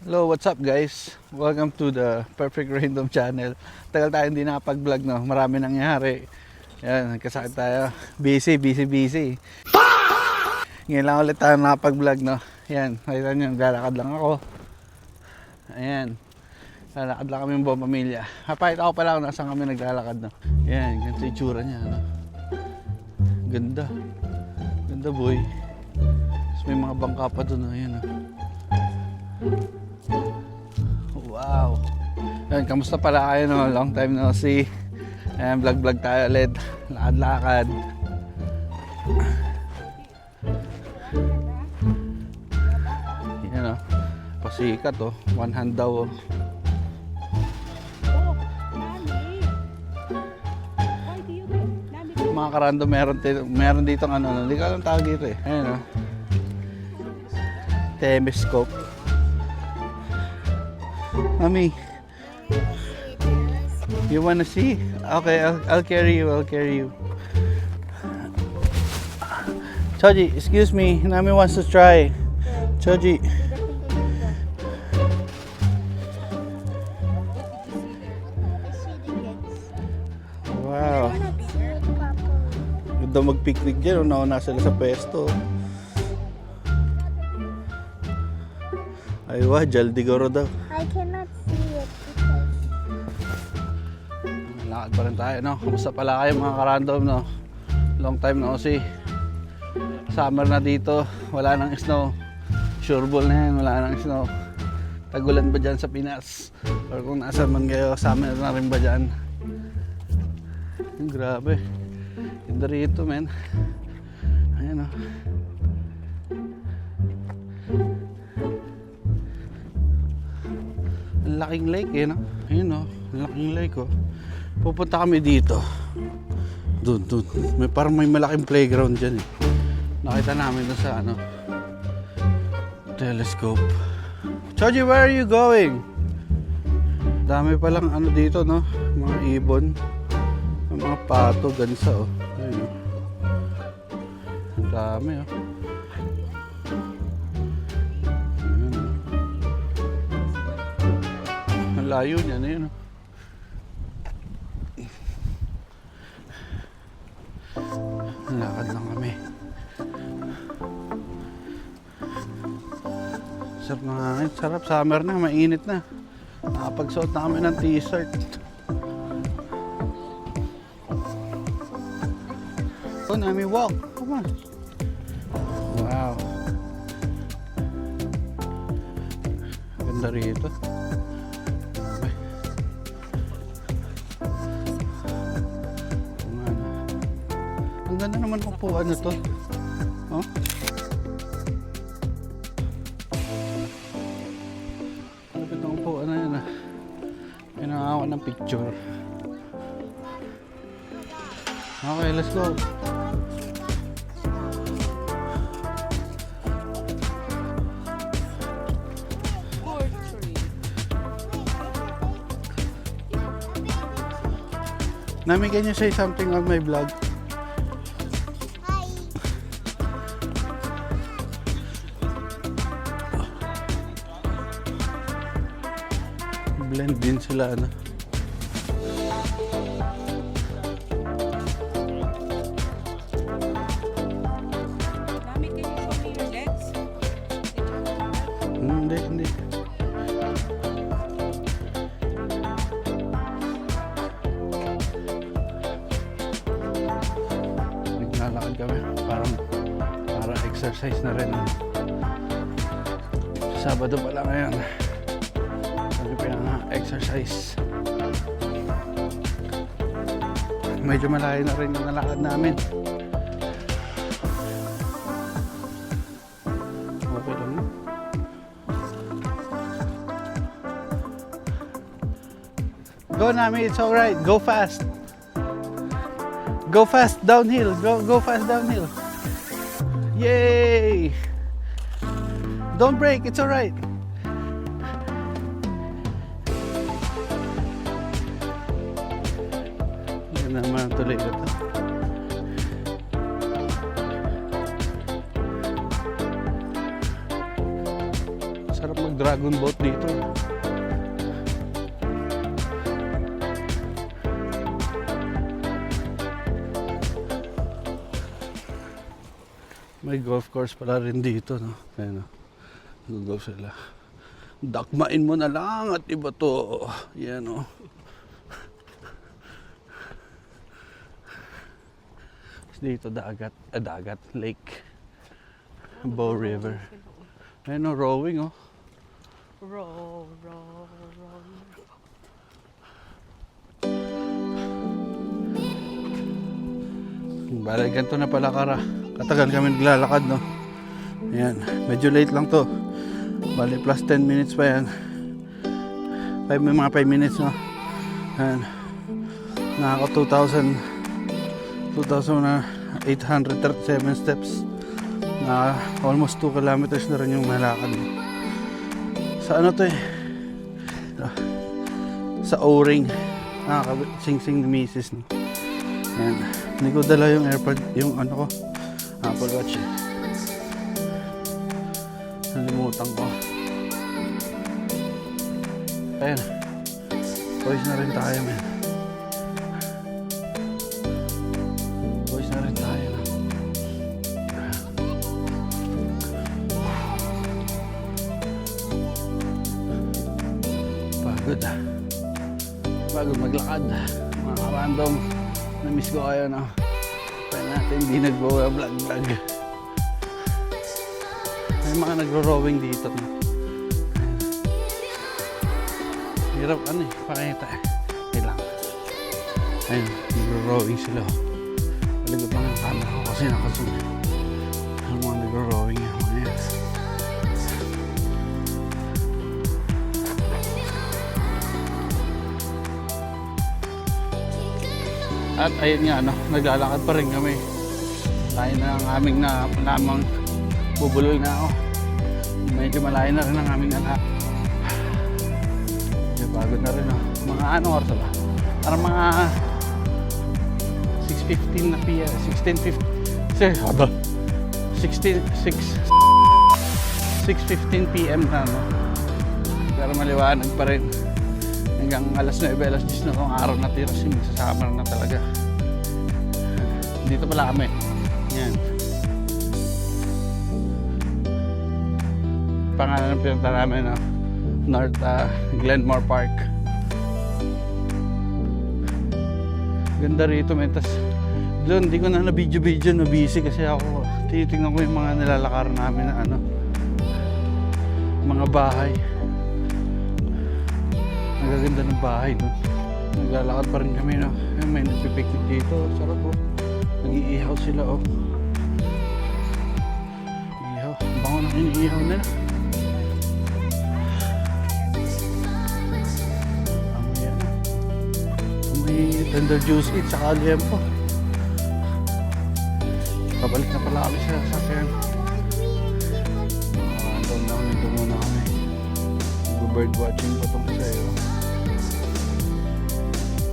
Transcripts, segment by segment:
Hello, what's up guys? Welcome to the Perfect Random Channel. Tagal tayo hindi nakapag-vlog, no? Marami nangyari. Yan, nagkasakit tayo. Busy. Ngayon lang ulit tayo nakapag-vlog, no? Yan, nakita nyo, naglalakad lang ako. Ayan. Lalakad lang kami yung buong pamilya. Kapahit ako pala kung nasaan kami naglalakad, no? Yan, ganito yung tsura niya, no? Ganda. Ganda, boy. Tapos may mga bangka pa doon, no? Ayan, no? Wow. Yan, kamusta pala kayo, no? Long time no see. Ayan, vlog tayo ulit. Lakad-lakad. Yan, oh. Pasikat, oh. One hand daw, oh. Mga karando, meron dito ano, hindi ka lang tawag dito eh. Ayan, oh. Telescope. Mami, you wanna see? Okay, I'll carry you. Choji, excuse me. Nami wants to try. Choji. Wow. Ganda mag-picnic dyan. Nauna sila sa pwesto. Aywa, jaldi goro daw. I cannot see it because... Lakad pa rin tayo, no? Kamusta pala kayo mga karandom, no? Long time no see. Summer na dito, wala nang snow. Sureball na yan, wala nang snow. Tagulan ba dyan sa Pinas? Or kung nasa man kayo, summer na rin ba dyan? Grabe. Ganda rito, men. Ayan, no? Ang laking lake eh, no? Ayun, no? Ang laking lake, oh. Pupunta kami dito. Doon. Parang may malaking playground dyan, eh. Nakita namin doon sa, ano, telescope. Choji, where are you going? Dami palang, ano, dito, no? Mga ibon. Mga pato, gansa, oh. Ayun, oh. Ang dami, oh. Layo niya na yun. Lakad lang kami. Sarap na hangin. Sarap. Summer na. Mainit na. Nakapagsuot na kami ng t-shirt. Oh, Nami, walk. Come on. Wow. Ganda rito. Ang ganda naman upuan na to. Oh. Malapit ang upuan na yan, ah. Kailangan ako ng picture. Okay, let's go. Nami, can you say something on my vlog? Blend din sila, ano. Mami, can you show me your legs? Hindi. Naglalakad kami. Parang exercise na rin. Sabado pala ngayon. Exercise. Medyo malayo na rin yung nalakad namin. Okay lang, no? Go, Nami, it's alright. Go fast. Go fast downhill. Go fast downhill. Yay! Don't break, it's alright. Naman tuloy ito. Sarap mag mag-dragon boat dito. May golf course pala rin dito, no? Ayan, no? Nag-golf sila. Dakmain mo na lang at iba to. Yan, no? Dito dagat, lake. Bow River. Ayan, no? Rowing, oh. Row, row, row. Bale, ganito na pala katagal kami naglalakad, no? Ayan, medyo late lang to. Bale, plus 10 minutes pa yan. May mga 5 minutes, no? Ayan. Nakaka 2,837 steps. Na almost 2 kilometers na rin yung malakad. Sa ano to eh? Sa O-ring. Nakakasing-sing ni Mrs. No? Ayan. Hindi ko dala yung AirPod, yung ano ko, Apple Watch eh. Nalimutan ko. Ayan. Boys na rin tayo, man. Boys na rin tayo. Pagod ah. Pagod maglakad. Mga random. Na-miss ko kayo, no? Kaya natin hindi nag-vlog. May mga nagro-rowing dito, no? Hirap, ano eh, pakita eh. Kailang. Ayun, nagro-rowing sila. Paligot lang yung camera ko kasi nakasun. Ang mga nagro-rowing yung mga yan. At ayun nga, no, naglalakad pa rin kami. Layo na ang aming lamang bubuloy na ako. Medyo malayo na rin ang aming anak. Medyo pagod na rin, no. Mga anong oras ba? Parang mga 6:15 na p.m. 6:15 p.m. na, no. Pero maliwanag pa rin. Hanggang alas 9, alas 10 na itong araw na tira si Mrs. Summer na talaga. Dito pala kami. Yan. Pangalan ng pinunta namin, no? North Glenmore Park. Ganda rito, men. Tas doon, hindi ko na na-video, na busy kasi ako tinitingnan ko yung mga nilalakar namin na ano, mga bahay. Nagaganda ng bahay doon. Naglalakad pa rin kami, no? May nagpipiknik dito. Sarap, oh. Nag-iihaw sila, oh. Iihaw. Bango na iniihaw nila. Amoy yan. Amoy tender juice eat sa liempo. Pabalik na pala kami sa sasakyan. Doon lang nito muna kami. Bird watching pa itong sa'yo.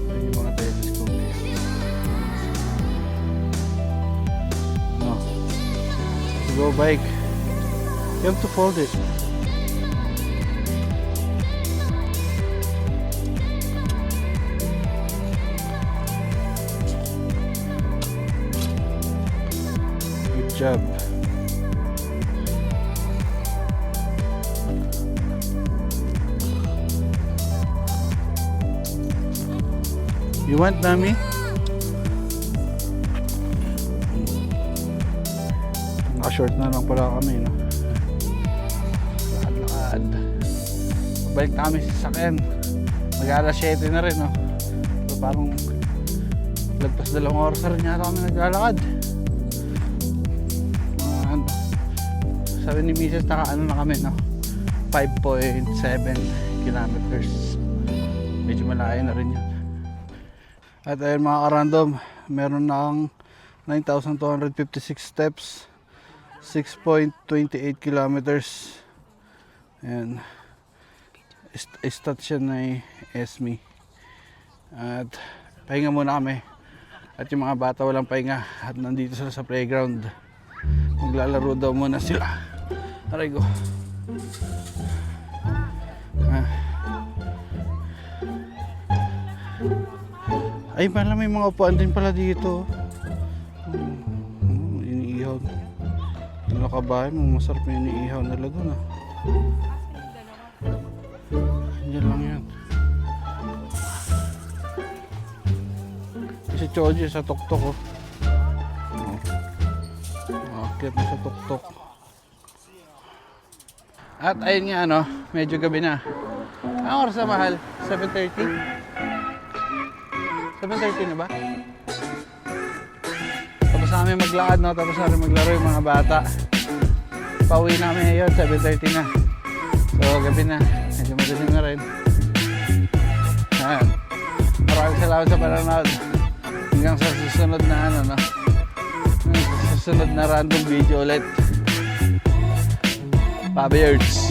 Ayan yung mga telescope. No. To go bike. You have to fold it. Good job. You want, Mami? Naka-short na lang pala kami, no? Lakad-lakad. Balik na kami sa sasakyan. Mag-alas 7 na rin, no? So, parang lagpas 2 oras na rin yata kami naglalakad. Sabi ni Mrs. naka-ano na kami, no? 5.7 kilometers. Medyo malayo na rin yun. At ayun mga karandom, meron na akong 9,256 steps, 6.28 kilometers. Ayan. Stat siya na ESMI. At pahinga muna kami. At yung mga bata walang pahinga at nandito sila sa playground. Maglalaro daw muna sila. Aray ko. Ay, pala may mga upuan din pala dito. Iniihaw. Ano ka ba? Masarap yung iniihaw nila doon ah. Yan lang yan. Si Choji sa tuktok oh. Akit na sa tuktok. At ayun nga ano, medyo gabi na. Ang oras na mahal? 7:30? 7:30 na ba? Tapos namin maglakad no, tapos namin maglaro yung mga bata. Pauwi namin ngayon, 7:30 na. So gabi na, medyo madaling na rin. Ayan. Maraming salamat sa panonood. Hanggang sa susunod na ano no. Susunod na random video ulit. Bobby Earths.